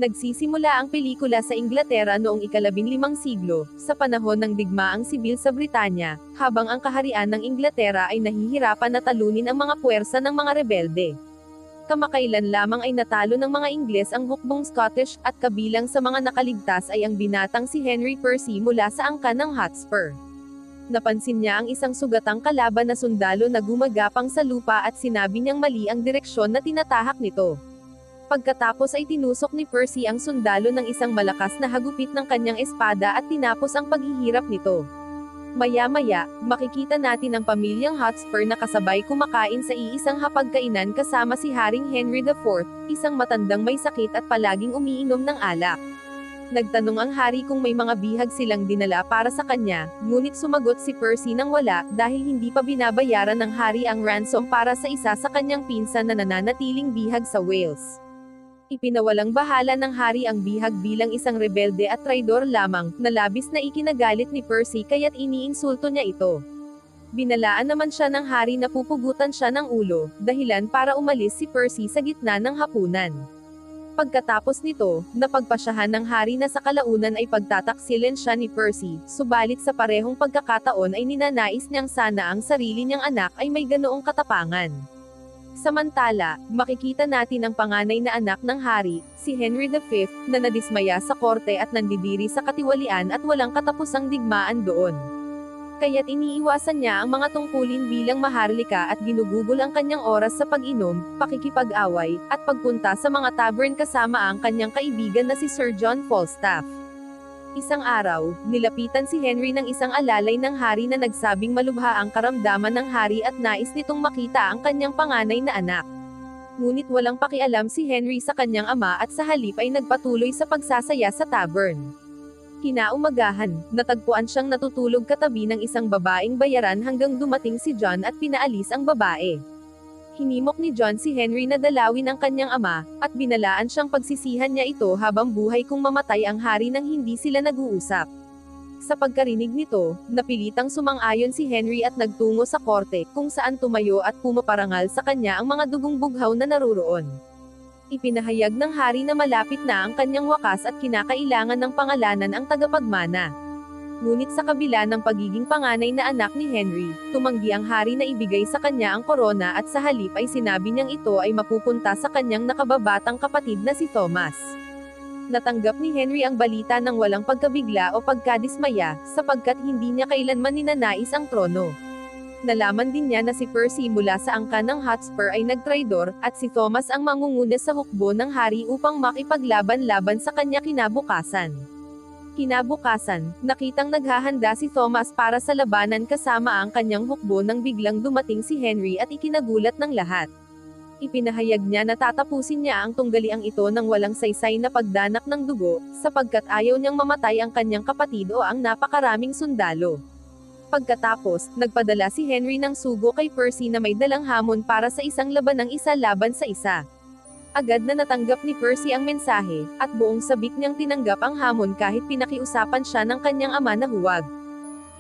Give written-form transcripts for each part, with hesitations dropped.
Nagsisimula ang pelikula sa Inglaterra noong ika-15 siglo, sa panahon ng digmaang sibil sa Britanya, habang ang kaharian ng Inglaterra ay nahihirapan na talunin ang mga puwersa ng mga rebelde. Kamakailan lamang ay natalo ng mga Ingles ang hukbong Scottish, at kabilang sa mga nakaligtas ay ang binatang si Henry Percy mula sa angkan ng Hotspur. Napansin niya ang isang sugatang kalaban na sundalo na gumagapang sa lupa at sinabi niyang mali ang direksyon na tinatahak nito. Pagkatapos ay tinusok ni Percy ang sundalo ng isang malakas na hagupit ng kanyang espada at tinapos ang paghihirap nito. Maya-maya, makikita natin ang pamilyang Hotspur na kasabay kumakain sa iisang hapagkainan kasama si Haring Henry IV, isang matandang may sakit at palaging umiinom ng alak. Nagtanong ang hari kung may mga bihag silang dinala para sa kanya, ngunit sumagot si Percy nang wala dahil hindi pa binabayaran ng hari ang ransom para sa isa sa kanyang pinsan na nananatiling bihag sa Wales. Ipinawalang bahala ng hari ang bihag bilang isang rebelde at traidor lamang, na labis na ikinagalit ni Percy kaya't iniinsulto niya ito. Binalaan naman siya ng hari na pupugutan siya ng ulo, dahilan para umalis si Percy sa gitna ng hapunan. Pagkatapos nito, napagpasyahan ng hari na sa kalaunan ay pagtataksilin siya ni Percy, subalit sa parehong pagkakataon ay ninanais niyang sana ang sarili niyang anak ay may ganoong katapangan. Samantala, makikita natin ang panganay na anak ng hari, si Henry V, na nadismaya sa korte at nandidiri sa katiwalian at walang katapusang digmaan doon. Kaya't iniiwasan niya ang mga tungkulin bilang maharlika at ginugugol ang kanyang oras sa pag-inom, pakikipag-away, at pagpunta sa mga tavern kasama ang kanyang kaibigan na si Sir John Falstaff. Isang araw, nilapitan si Henry ng isang alalay ng hari na nagsabing malubha ang karamdaman ng hari at nais nitong makita ang kanyang panganay na anak. Ngunit walang pakialam si Henry sa kanyang ama at sa halip ay nagpatuloy sa pagsasaya sa tavern. Kinaumagahan, natagpuan siyang natutulog katabi ng isang babaeng bayaran hanggang dumating si John at pinaalis ang babae. Hinimok ni John si Henry na dalawin ang kanyang ama, at binalaan siyang pagsisihan niya ito habang buhay kung mamatay ang hari nang hindi sila nag-uusap. Sa pagkarinig nito, napilitang sumang-ayon si Henry at nagtungo sa korte, kung saan tumayo at pumaparangal sa kanya ang mga dugong bughaw na naruroon. Ipinahayag ng hari na malapit na ang kanyang wakas at kinakailangan ng pangalanan ang tagapagmana. Ngunit sa kabila ng pagiging panganay na anak ni Henry, tumanggi ang hari na ibigay sa kanya ang korona at sa halip ay sinabi niyang ito ay mapupunta sa kanyang nakababatang kapatid na si Thomas. Natanggap ni Henry ang balita ng walang pagkabigla o pagkadismaya, sapagkat hindi niya kailanman ninanais ang trono. Nalaman din niya na si Percy mula sa angkan ng Hotspur ay nagtraidor, at si Thomas ang mangunguna sa hukbo ng hari upang makipaglaban-laban sa kanya kinabukasan. Kinabukasan, nakitang naghahanda si Thomas para sa labanan kasama ang kanyang hukbo nang biglang dumating si Henry at ikinagulat ng lahat. Ipinahayag niya na tatapusin niya ang tunggaliang ito ng walang saysay na pagdanak ng dugo, sapagkat ayaw niyang mamatay ang kanyang kapatid o ang napakaraming sundalo. Pagkatapos, nagpadala si Henry ng sugo kay Percy na may dalang hamon para sa isang labanang isa laban sa isa. Agad na natanggap ni Percy ang mensahe, at buong sabik niyang tinanggap ang hamon kahit pinakiusapan siya ng kanyang ama na huwag.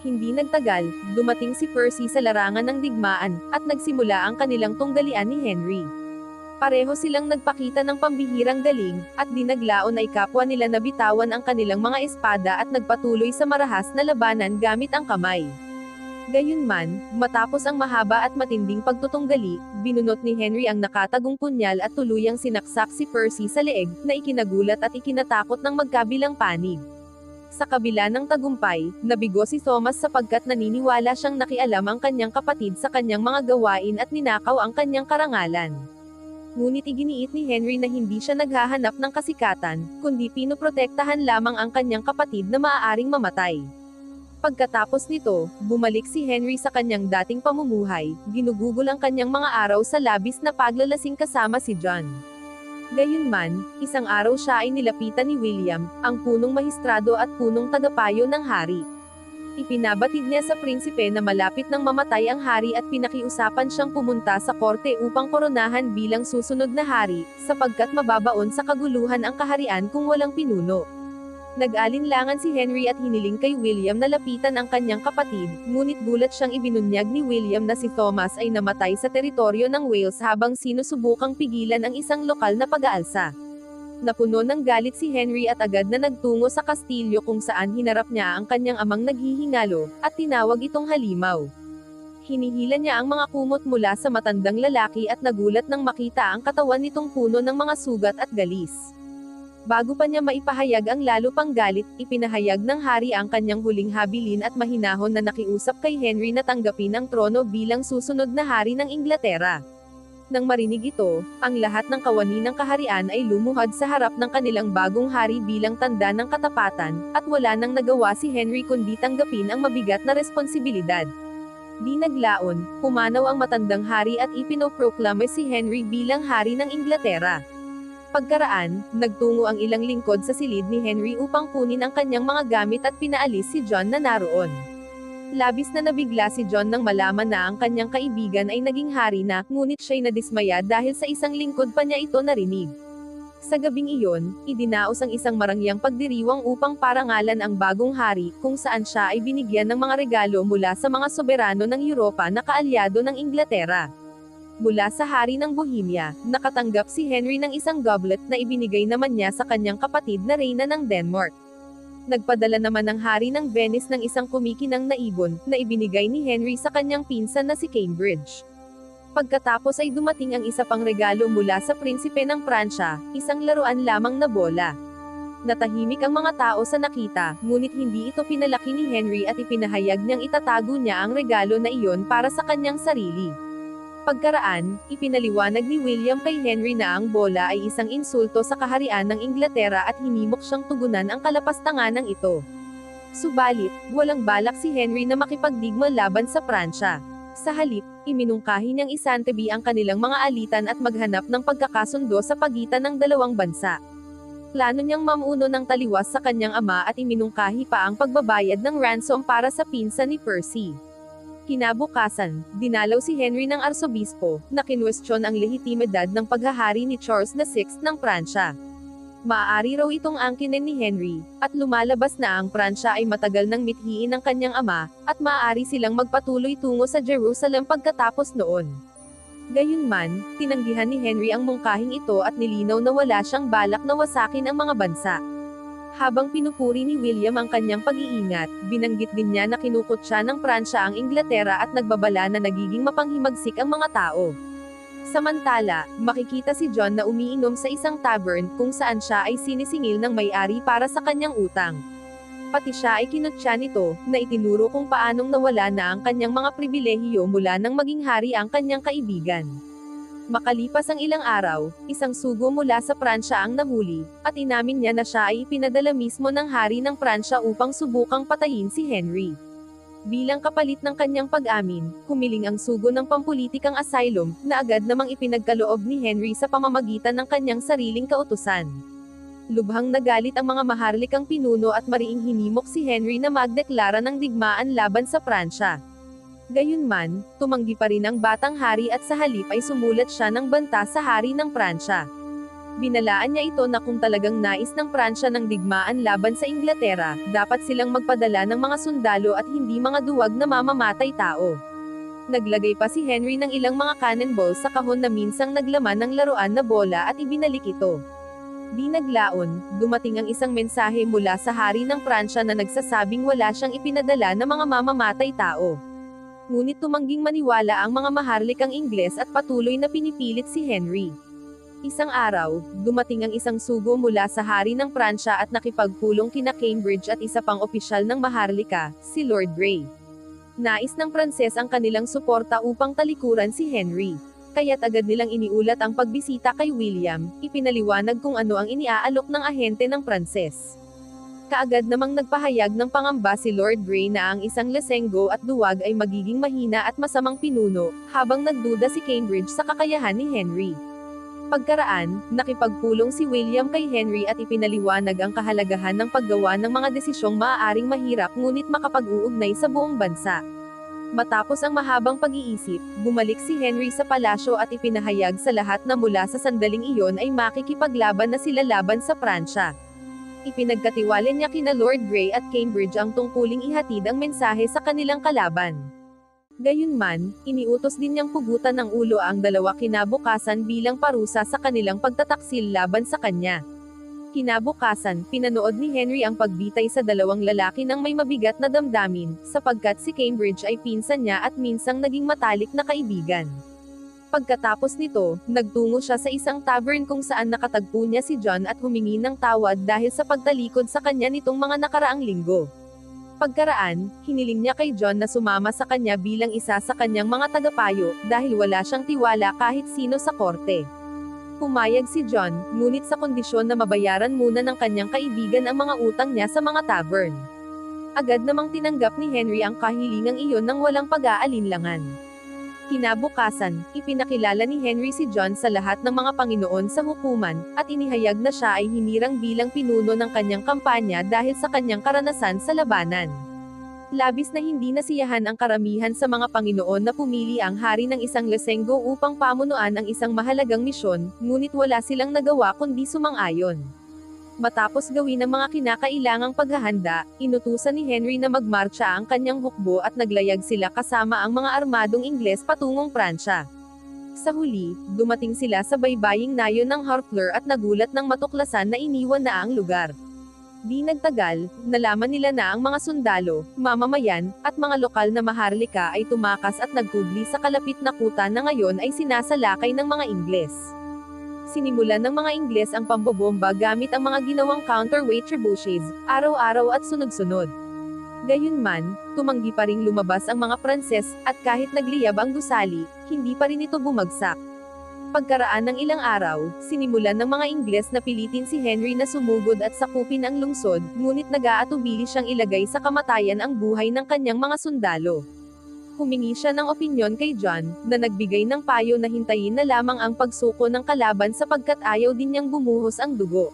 Hindi nagtagal, dumating si Percy sa larangan ng digmaan, at nagsimula ang kanilang tunggalian ni Henry. Pareho silang nagpakita ng pambihirang galing, at dinaglaon ay kapwa nila nabitawan ang kanilang mga espada at nagpatuloy sa marahas na labanan gamit ang kamay. Gayunman, matapos ang mahaba at matinding pagtutunggali, binunot ni Henry ang nakatagong punyal at tuluyang sinaksak si Percy sa leeg, na ikinagulat at ikinatakot ng magkabilang panig. Sa kabila ng tagumpay, nabigo si Thomas sapagkat naniniwala siyang nakialam ang kanyang kapatid sa kanyang mga gawain at ninakaw ang kanyang karangalan. Ngunit iginiit ni Henry na hindi siya naghahanap ng kasikatan, kundi pinoprotektahan lamang ang kanyang kapatid na maaaring mamatay. Pagkatapos nito, bumalik si Henry sa kanyang dating pamumuhay, ginugugol ang kanyang mga araw sa labis na paglalasing kasama si John. Gayunman, isang araw siya ay nilapitan ni William, ang punong mahistrado at punong tagapayo ng hari. Ipinabatid niya sa prinsipe na malapit nang mamatay ang hari at pinakiusapan siyang pumunta sa korte upang koronahan bilang susunod na hari, sapagkat mababaon sa kaguluhan ang kaharian kung walang pinuno. Nag-alinlangan si Henry at hiniling kay William na lapitan ang kanyang kapatid, ngunit gulat siyang ibinunyag ni William na si Thomas ay namatay sa teritoryo ng Wales habang sinusubukang pigilan ang isang lokal na pag-aalsa. Napuno ng galit si Henry at agad na nagtungo sa kastilyo kung saan hinarap niya ang kanyang amang naghihingalo, at tinawag itong halimaw. Hinihila niya ang mga kumot mula sa matandang lalaki at nagulat nang makita ang katawan nitong puno ng mga sugat at galis. Bago pa niya maipahayag ang lalo pang galit, ipinahayag ng hari ang kanyang huling habilin at mahinahon na nakiusap kay Henry na tanggapin ang trono bilang susunod na hari ng Inglaterra. Nang marinig ito, ang lahat ng kawani ng kaharian ay lumuhad sa harap ng kanilang bagong hari bilang tanda ng katapatan, at wala nang nagawa si Henry kundi tanggapin ang mabigat na responsibilidad. Di naglaon, pumanaw ang matandang hari at ipinoproklame si Henry bilang hari ng Inglaterra. Pagkaraan, nagtungo ang ilang lingkod sa silid ni Henry upang kunin ang kanyang mga gamit at pinaalis si John na naroon. Labis na nabigla si John nang malaman na ang kanyang kaibigan ay naging hari na, ngunit siya'y nadismaya dahil sa isang lingkod pa niya ito narinig. Sa gabing iyon, idinaos ang isang marangyang pagdiriwang upang parangalan ang bagong hari, kung saan siya ay binigyan ng mga regalo mula sa mga soberano ng Europa na kaalyado ng Inglaterra. Mula sa hari ng Bohemia, nakatanggap si Henry ng isang goblet na ibinigay naman niya sa kanyang kapatid na reyna ng Denmark. Nagpadala naman ng hari ng Venice ng isang kumikinang na ibon, na ibinigay ni Henry sa kanyang pinsan na si Cambridge. Pagkatapos ay dumating ang isa pang regalo mula sa prinsipe ng Pransya, isang laruan lamang na bola. Natahimik ang mga tao sa nakita, ngunit hindi ito pinalaki ni Henry at ipinahayag niyang itatago niya ang regalo na iyon para sa kanyang sarili. Pagkaraan, ipinaliwanag ni William kay Henry na ang bola ay isang insulto sa kaharian ng Inglaterra at hinimok siyang tugunan ang kalapastanganan ito. Subalit, walang balak si Henry na makipagdigma laban sa Pransya. Sa halip, iminungkahi niyang isantabi ang kanilang mga alitan at maghanap ng pagkakasundo sa pagitan ng dalawang bansa. Plano niyang mamuno ng taliwas sa kanyang ama at iminungkahi pa ang pagbabayad ng ransom para sa pinsan ni Percy. Kinabukasan, dinalaw si Henry ng arsobispo, na kinwestiyon ang lehitimidad ng paghahari ni Charles VI ng Pransya. Maaari raw itong angkinin ni Henry, at lumalabas na ang Pransya ay matagal nang mithiin ng kanyang ama, at maaari silang magpatuloy tungo sa Jerusalem pagkatapos noon. Gayunman, tinanggihan ni Henry ang mungkahing ito at nilinaw na wala siyang balak na wasakin ang mga bansa. Habang pinupuri ni William ang kanyang pag-iingat, binanggit din niya na kinukot siya ng Pransya ang Inglaterra at nagbabala na nagiging mapanghimagsik ang mga tao. Samantala, makikita si John na umiinom sa isang tavern kung saan siya ay sinisingil ng may-ari para sa kanyang utang. Pati siya ay kinutya nito, na itinuro kung paanong nawala na ang kanyang mga pribilehiyo mula nang maging hari ang kanyang kaibigan. Makalipas ang ilang araw, isang sugo mula sa Pransya ang nahuli, at inamin niya na siya ay ipinadala mismo ng hari ng Pransya upang subukang patayin si Henry. Bilang kapalit ng kanyang pag-amin, humiling ang sugo ng pampulitikang asylum, na agad namang ipinagkaloob ni Henry sa pamamagitan ng kanyang sariling kautusan. Lubhang nagalit ang mga maharlikang pinuno at mariing hinimok si Henry na magdeklara ng digmaan laban sa Pransya. Gayunman, tumanggi pa rin ang batang hari at sa halip ay sumulat siya ng banta sa hari ng Pransya. Binalaan niya ito na kung talagang nais ng Pransya ng digmaan laban sa Inglaterra, dapat silang magpadala ng mga sundalo at hindi mga duwag na mamamatay tao. Naglagay pa si Henry ng ilang mga cannonballs sa kahon na minsang naglaman ng laruan na bola at ibinalik ito. Di naglaon, dumating ang isang mensahe mula sa hari ng Pransya na nagsasabing wala siyang ipinadala na mga mamamatay tao. Ngunit tumangging maniwala ang mga maharlikang Ingles at patuloy na pinipilit si Henry. Isang araw, dumating ang isang sugo mula sa hari ng Pransya at nakipagpulong kina Cambridge at isa pang opisyal ng maharlika, si Lord Grey. Nais ng Pranses ang kanilang suporta upang talikuran si Henry. Kaya't agad nilang iniulat ang pagbisita kay William, ipinaliwanag kung ano ang iniaalok ng ahente ng Pranses. Kaagad namang nagpahayag ng pangamba si Lord Grey na ang isang lasenggo at duwag ay magiging mahina at masamang pinuno, habang nagduda si Cambridge sa kakayahan ni Henry. Pagkaraan, nakipagpulong si William kay Henry at ipinaliwanag ang kahalagahan ng paggawa ng mga desisyong maaaring mahirap ngunit makapag-uugnay sa buong bansa. Matapos ang mahabang pag-iisip, bumalik si Henry sa palasyo at ipinahayag sa lahat na mula sa sandaling iyon ay makikipaglaban na sila laban sa Pransya. Ipinagkatiwala niya kina Lord Grey at Cambridge ang tungkuling ihatid ang mensahe sa kanilang kalaban. Gayunman, iniutos din niyang pugutan ng ulo ang dalawa kinabukasan bilang parusa sa kanilang pagtataksil laban sa kanya. Kinabukasan, pinanood ni Henry ang pagbitay sa dalawang lalaki ng may mabigat na damdamin, sapagkat si Cambridge ay pinsan niya at minsang naging matalik na kaibigan. Pagkatapos nito, nagtungo siya sa isang tavern kung saan nakatagpo niya si John at humingi ng tawad dahil sa pagtalikod sa kanya nitong mga nakaraang linggo. Pagkaraan, hiniling niya kay John na sumama sa kanya bilang isa sa kanyang mga tagapayo, dahil wala siyang tiwala kahit sino sa korte. Pumayag si John, ngunit sa kondisyon na mabayaran muna ng kanyang kaibigan ang mga utang niya sa mga tavern. Agad namang tinanggap ni Henry ang kahilingang iyon nang walang pag-aalinlangan. Kinabukasan, ipinakilala ni Henry si John sa lahat ng mga Panginoon sa hukuman, at inihayag na siya ay hinirang bilang pinuno ng kanyang kampanya dahil sa kanyang karanasan sa labanan. Labis na hindi nasiyahan ang karamihan sa mga Panginoon na pumili ang hari ng isang Lesenggo upang pamunuan ang isang mahalagang misyon, ngunit wala silang nagawa kundi sumang-ayon. Matapos gawin ang mga kinakailangang paghahanda, inutusan ni Henry na magmarcha ang kanyang hukbo at naglayag sila kasama ang mga armadong Ingles patungong Pransya. Sa huli, dumating sila sa baybaying nayon ng Harfleur at nagulat ng matuklasan na iniwan na ang lugar. Di nagtagal, nalaman nila na ang mga sundalo, mamamayan, at mga lokal na maharlika ay tumakas at nagkubli sa kalapit na kuta na ngayon ay sinasalakay ng mga Ingles. Sinimulan ng mga Ingles ang pambobomba gamit ang mga ginawang counterweight trebuchets, araw-araw at sunod-sunod. Gayunman, tumanggi pa ring lumabas ang mga Pranses, at kahit nagliyab ang gusali, hindi pa rin ito bumagsak. Pagkaraan ng ilang araw, sinimulan ng mga Ingles na pilitin si Henry na sumugod at sakupin ang lungsod, ngunit nag-aatubili siyang ilagay sa kamatayan ang buhay ng kanyang mga sundalo. Humingi siya ng opinyon kay John, na nagbigay ng payo na hintayin na lamang ang pagsuko ng kalaban sapagkat ayaw din niyang bumuhos ang dugo.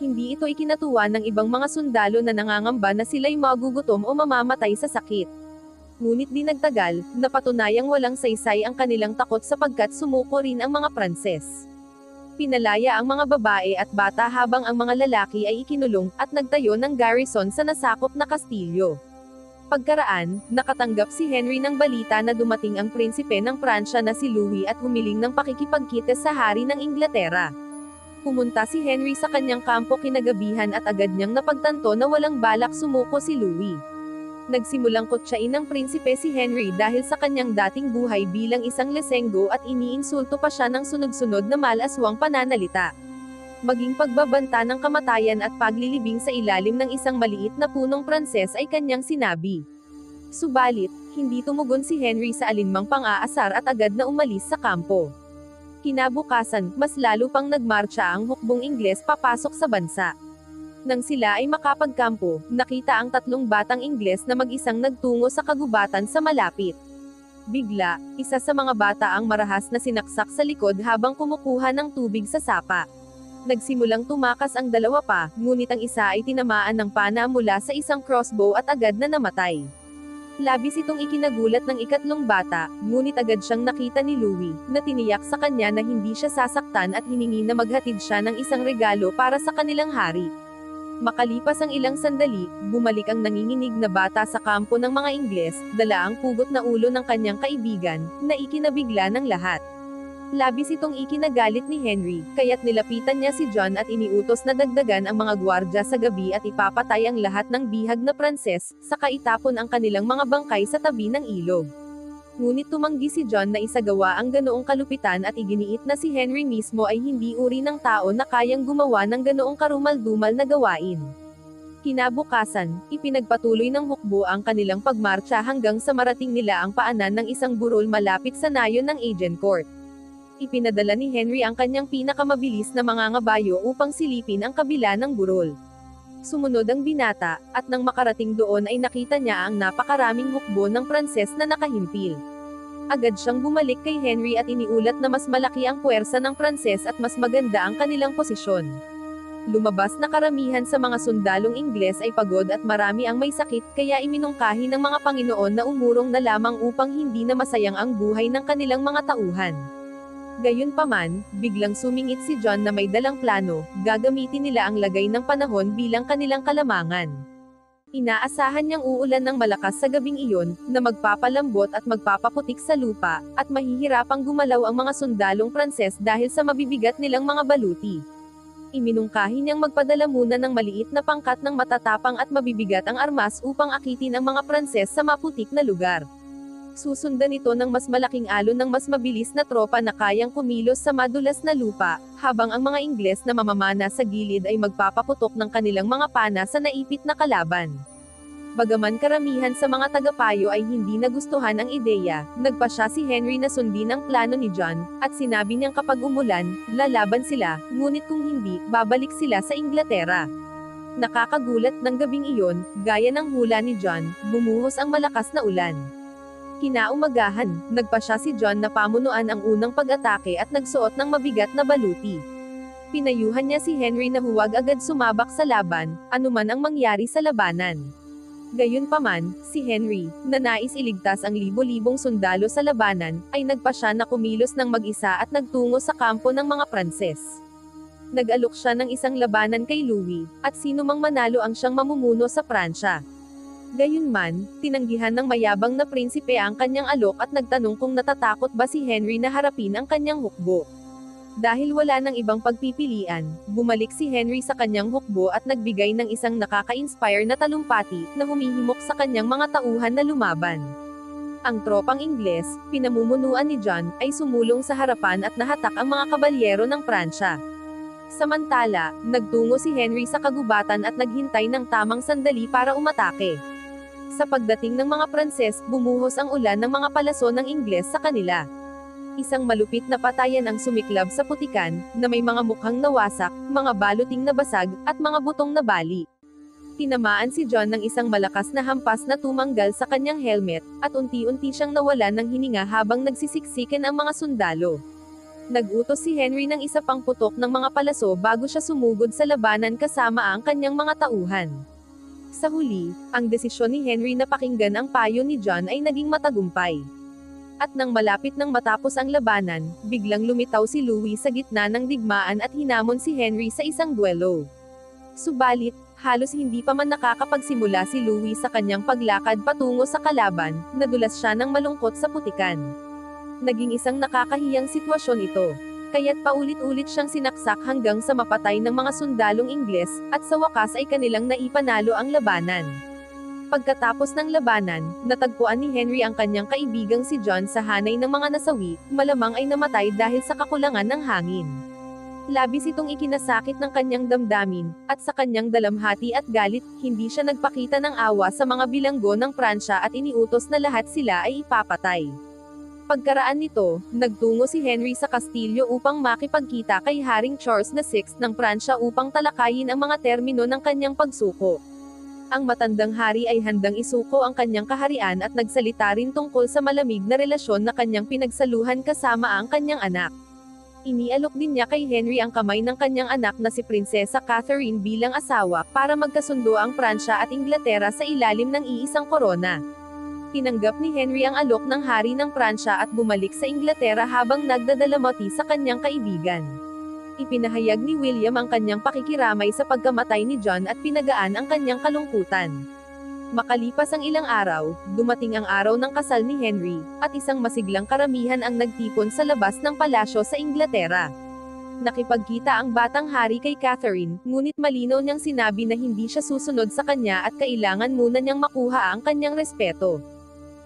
Hindi ito ikinatuwa ng ibang mga sundalo na nangangamba na sila'y magugutom o mamamatay sa sakit. Ngunit di nagtagal, napatunayang walang saysay ang kanilang takot sapagkat sumuko rin ang mga Pranses. Pinalaya ang mga babae at bata habang ang mga lalaki ay ikinulong, at nagtayo ng garrison sa nasakop na kastilyo. Pagkaraan, nakatanggap si Henry ng balita na dumating ang prinsipe ng Pransya na si Louis at humiling ng pakikipagkita sa hari ng Inglaterra. Pumunta si Henry sa kanyang kampo kinagabihan at agad niyang napagtanto na walang balak sumuko si Louis. Nagsimulang kutsain ng prinsipe si Henry dahil sa kanyang dating buhay bilang isang Lesenggo at iniinsulto pa siya ng sunod-sunod na malaswang pananalita. Maging pagbabanta ng kamatayan at paglilibing sa ilalim ng isang maliit na punong Pranses ay kanyang sinabi. Subalit, hindi tumugon si Henry sa alinmang pang-aasar at agad na umalis sa kampo. Kinabukasan, mas lalo pang nagmarcha ang hukbong Ingles papasok sa bansa. Nang sila ay makapagkampo, nakita ang tatlong batang Ingles na mag-isang nagtungo sa kagubatan sa malapit. Bigla, isa sa mga bata ang marahas na sinaksak sa likod habang kumukuha ng tubig sa sapa. Nagsimulang tumakas ang dalawa pa, ngunit ang isa ay tinamaan ng pana mula sa isang crossbow at agad na namatay. Labis itong ikinagulat ng ikatlong bata, ngunit agad siyang nakita ni Louis, na tiniyak sa kanya na hindi siya sasaktan at hiningi na maghatid siya ng isang regalo para sa kanilang hari. Makalipas ang ilang sandali, bumalik ang nanginginig na bata sa kampo ng mga Ingles, dala ang pugot na ulo ng kanyang kaibigan, na ikinabigla ng lahat. Labis itong ikinagalit ni Henry, kaya't nilapitan niya si John at iniutos na dagdagan ang mga gwardya sa gabi at ipapatay ang lahat ng bihag na Pranses, saka itapon ang kanilang mga bangkay sa tabi ng ilog. Ngunit tumanggi si John na isagawa ang ganoong kalupitan at iginiit na si Henry mismo ay hindi uri ng tao na kayang gumawa ng ganoong karumal-dumal na gawain. Kinabukasan, ipinagpatuloy ng hukbo ang kanilang pagmarcha hanggang sa marating nila ang paanan ng isang burol malapit sa nayon ng Agincourt. Ipinadala ni Henry ang kanyang pinakamabilis na mangangabayo upang silipin ang kabila ng burol. Sumunod ang binata, at nang makarating doon ay nakita niya ang napakaraming hukbo ng Pranses na nakahimpil. Agad siyang bumalik kay Henry at iniulat na mas malaki ang puwersa ng Pranses at mas maganda ang kanilang posisyon. Lumabas na karamihan sa mga sundalong Ingles ay pagod at marami ang may sakit, kaya iminungkahi ng mga Panginoon na umurong na lamang upang hindi na masayang ang buhay ng kanilang mga tauhan. Gayunpaman, biglang sumingit si John na may dalang plano, gagamitin nila ang lagay ng panahon bilang kanilang kalamangan. Inaasahan niyang uulan ng malakas sa gabing iyon, na magpapalambot at magpapaputik sa lupa, at mahihirapang gumalaw ang mga sundalong Pranses dahil sa mabibigat nilang mga baluti. Iminungkahi niyang magpadala muna ng maliit na pangkat ng matatapang at mabibigat ang armas upang akitin ang mga Pranses sa maputik na lugar. Susundan ito ng mas malaking alon ng mas mabilis na tropa na kayang kumilos sa madulas na lupa, habang ang mga Ingles na mamamana sa gilid ay magpapaputok ng kanilang mga pana sa naipit na kalaban. Bagaman karamihan sa mga tagapayo ay hindi nagustuhan ang ideya, nagpasya si Henry na sundin ang plano ni John, at sinabi niyang kapag umulan, lalaban sila, ngunit kung hindi, babalik sila sa Inglaterra. Nakakagulat ng gabing iyon, gaya ng hula ni John, bumuhos ang malakas na ulan. Kinaumagahan, nagpasya si John na pamunuan ang unang pag-atake at nagsuot ng mabigat na baluti. Pinayuhan niya si Henry na huwag agad sumabak sa laban, anuman ang mangyari sa labanan. Gayunpaman, si Henry, na nais iligtas ang libo-libong sundalo sa labanan, ay nagpasya na kumilos ng mag-isa at nagtungo sa kampo ng mga Pranses. Nag-alok siya ng isang labanan kay Louis, at sino mang manalo ang siyang mamumuno sa Pransya. Gayunman, tinanggihan ng mayabang na prinsipe ang kanyang alok at nagtanong kung natatakot ba si Henry na harapin ang kanyang hukbo. Dahil wala ng ibang pagpipilian, bumalik si Henry sa kanyang hukbo at nagbigay ng isang nakaka-inspire na talumpati, na humihimok sa kanyang mga tauhan na lumaban. Ang tropang Ingles, pinamumunuan ni John, ay sumulong sa harapan at nahatak ang mga kabalyero ng Pransya. Samantala, nagtungo si Henry sa kagubatan at naghintay ng tamang sandali para umatake. Sa pagdating ng mga Pranses, bumuhos ang ulan ng mga palaso ng Ingles sa kanila. Isang malupit na patayan ang sumiklab sa putikan, na may mga mukhang nawasak, mga baluting nabasag, at mga butong nabali. Tinamaan si John ng isang malakas na hampas na tumanggal sa kanyang helmet, at unti-unti siyang nawalan ng hininga habang nagsisiksikan ang mga sundalo. Nagutos si Henry ng isa pang putok ng mga palaso bago siya sumugod sa labanan kasama ang kanyang mga tauhan. Sa huli, ang desisyon ni Henry na pakinggan ang payo ni John ay naging matagumpay. At nang malapit nang matapos ang labanan, biglang lumitaw si Louis sa gitna ng digmaan at hinamon si Henry sa isang duelo. Subalit, halos hindi pa man nakakapagsimula si Louis sa kanyang paglakad patungo sa kalaban, nadulas siya ng malungkot sa putikan. Naging isang nakakahiyang sitwasyon ito. Kaya't paulit-ulit siyang sinaksak hanggang sa mapatay ng mga sundalong Ingles, at sa wakas ay kanilang naipanalo ang labanan. Pagkatapos ng labanan, natagpuan ni Henry ang kanyang kaibigang si John sa hanay ng mga nasawi, malamang ay namatay dahil sa kakulangan ng hangin. Labis itong ikinasakit ng kanyang damdamin, at sa kanyang dalamhati at galit, hindi siya nagpakita ng awa sa mga bilanggo ng Pransya at iniutos na lahat sila ay ipapatay. Pagkaraan nito, nagtungo si Henry sa kastilyo upang makipagkita kay Haring Charles VI ng Pransya upang talakayin ang mga termino ng kanyang pagsuko. Ang matandang hari ay handang isuko ang kanyang kaharian at nagsalita rin tungkol sa malamig na relasyon na kanyang pinagsaluhan kasama ang kanyang anak. Inialok din niya kay Henry ang kamay ng kanyang anak na si Prinsesa Catherine bilang asawa, para magkasundo ang Pransya at Inglaterra sa ilalim ng iisang korona. Tinanggap ni Henry ang alok ng hari ng Pransya at bumalik sa Inglaterra habang nagdadalamati sa kanyang kaibigan. Ipinahayag ni William ang kanyang pakikiramay sa pagkamatay ni John at pinagaan ang kanyang kalungkutan. Makalipas ang ilang araw, dumating ang araw ng kasal ni Henry, at isang masiglang karamihan ang nagtipon sa labas ng palasyo sa Inglaterra. Nakipagkita ang batang hari kay Catherine, ngunit malinaw niyang sinabi na hindi siya susunod sa kanya at kailangan muna niyang makuha ang kanyang respeto.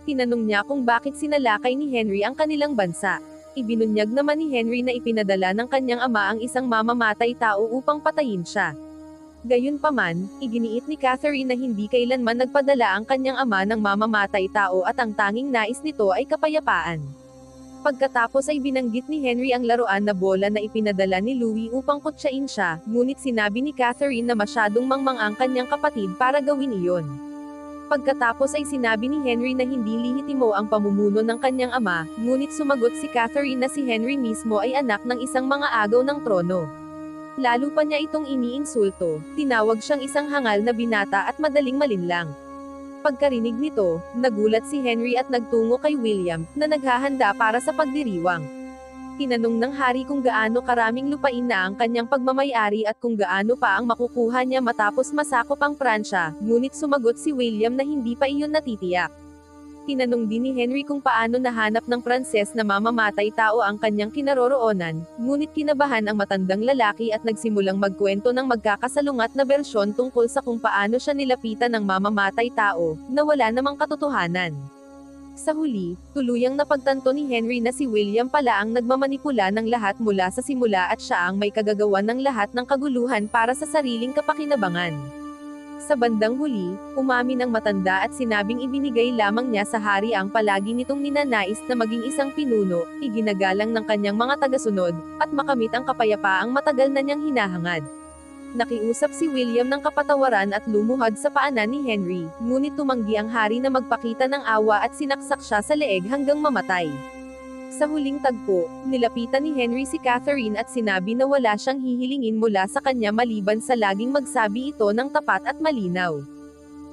Tinanong niya kung bakit sinalakay ni Henry ang kanilang bansa. Ibinunyag naman ni Henry na ipinadala ng kanyang ama ang isang mamamatay tao upang patayin siya. Gayunpaman, iginiit ni Catherine na hindi kailanman nagpadala ang kanyang ama ng mamamatay tao at ang tanging nais nito ay kapayapaan. Pagkatapos ay binanggit ni Henry ang laruan na bola na ipinadala ni Louis upang kutsain siya, ngunit sinabi ni Catherine na masyadong mangmang ang kanyang kapatid para gawin iyon. Pagkatapos ay sinabi ni Henry na hindi lehitimo ang pamumuno ng kanyang ama, ngunit sumagot si Catherine na si Henry mismo ay anak ng isang mga agaw ng trono. Lalo pa niya itong iniinsulto, tinawag siyang isang hangal na binata at madaling malinlang. Pagkarinig nito, nagulat si Henry at nagtungo kay William, na naghahanda para sa pagdiriwang. Tinanong ng hari kung gaano karaming lupain na ang kanyang pagmamayari at kung gaano pa ang makukuha niya matapos masakop ang Pransya, ngunit sumagot si William na hindi pa iyon natitiyak. Tinanong din ni Henry kung paano nahanap ng Pranses na mamamatay tao ang kanyang kinaroroonan, ngunit kinabahan ang matandang lalaki at nagsimulang magkwento ng magkakasalungat na bersyon tungkol sa kung paano siya nilapitan ng mamamatay tao, na wala namang katotohanan. Sa huli, tuluyang napagtanto ni Henry na si William pala ang nagmamanipula ng lahat mula sa simula at siya ang may kagagawan ng lahat ng kaguluhan para sa sariling kapakinabangan. Sa bandang huli, umamin ang matanda at sinabing ibinigay lamang niya sa hari ang palagi nitong ninanais na maging isang pinuno, iginagalang ng kanyang mga tagasunod, at makamit ang kapayapaang matagal na niyang hinahangad. Nakiusap si William ng kapatawaran at lumuhod sa paanan ni Henry, ngunit tumanggi ang hari na magpakita ng awa at sinaksak siya sa leeg hanggang mamatay. Sa huling tagpo, nilapitan ni Henry si Catherine at sinabi na wala siyang hihilingin mula sa kanya maliban sa laging magsabi ito ng tapat at malinaw.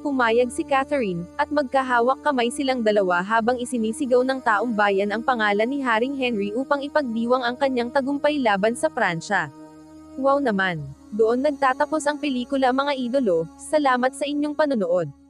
Pumayag si Catherine, at magkahawak kamay silang dalawa habang isinisigaw ng taong bayan ang pangalan ni Haring Henry upang ipagdiwang ang kanyang tagumpay laban sa Pransya. Wow naman! Doon nagtatapos ang pelikula mga idolo, salamat sa inyong panonood.